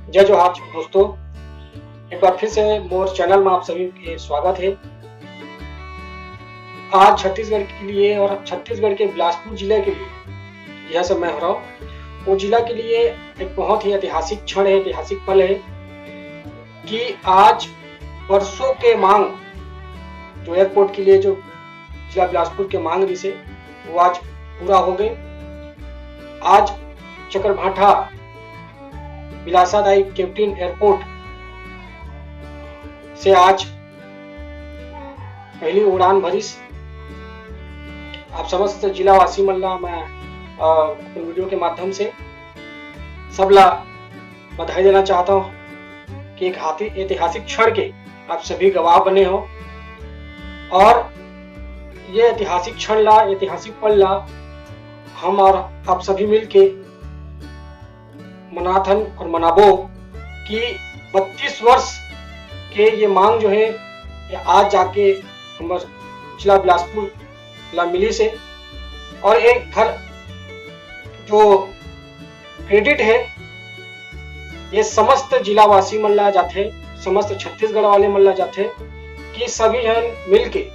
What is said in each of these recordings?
जय जोहार दोस्तों, एक बार फिर से मोर चैनल में आप सभी के स्वागत है। आज छत्तीसगढ़ के लिए और छत्तीसगढ़ के बिलासपुर जिले के लिए यह सब मैं हो रहा हूँ। वो जिला के लिए एक बहुत ही ऐतिहासिक क्षण है, ऐतिहासिक पल है कि आज वर्षों के मांग जो एयरपोर्ट के लिए जो जिला बिलासपुर के मांग रही से वो आज पूरा हो गए। आज चकरभाठा बिलासादाई कैप्टन एयरपोर्ट से आज पहली उड़ान भरिस। आप समस्त जिलावासी मन ला मैं वीडियो के माध्यम से सबला बधाई देना चाहता हूँ कि एक ऐतिहासिक क्षण के आप सभी गवाह बने हो और ये ऐतिहासिक क्षण ला, ऐतिहासिक पल ला हम और आप सभी मिलके मनाथन और मनाबो कि 32 वर्ष के ये मांग जो है ये आज जाके हमारे जिला बिलासपुर ला मिली से। और एक घर जो क्रेडिट है ये समस्त जिलावासी मन ला जाते, समस्त छत्तीसगढ़ वाले मन ला जाते कि सभी जन मिलके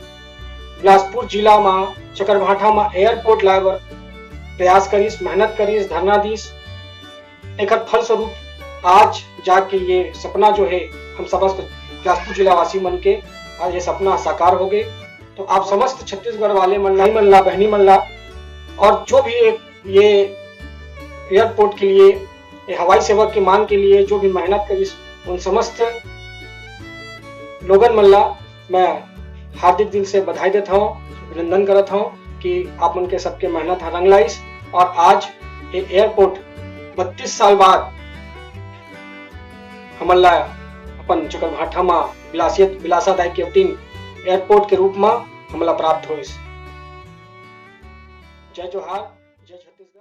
बिलासपुर जिला में चकरभाठा में एयरपोर्ट लाए बर प्रयास करीस, मेहनत करीस, धरना दीस। एक फलस्वरूप आज जाके ये सपना जो है हम समस्त बिलासपुर जिलावासी मन के आज ये सपना साकार हो गए। तो आप समस्त छत्तीसगढ़ वाले मन ला बहनी मन ला और जो भी एक ये एयरपोर्ट के लिए, ये हवाई सेवा की मांग के लिए जो भी मेहनत करी उन समस्त लोगन मन ला मैं हार्दिक दिल से बधाई देता हूँ, अभिनंदन करता हूँ कि आप मन के सबके मेहनत रंग लाइस। और आज ये एयरपोर्ट 32 साल बाद हमन ला अपन चकरभाठा में बिलासादाई कैप्टन एयरपोर्ट के रूप में हमला प्राप्त होइस। जय जोहार, जय छत्तीसगढ़।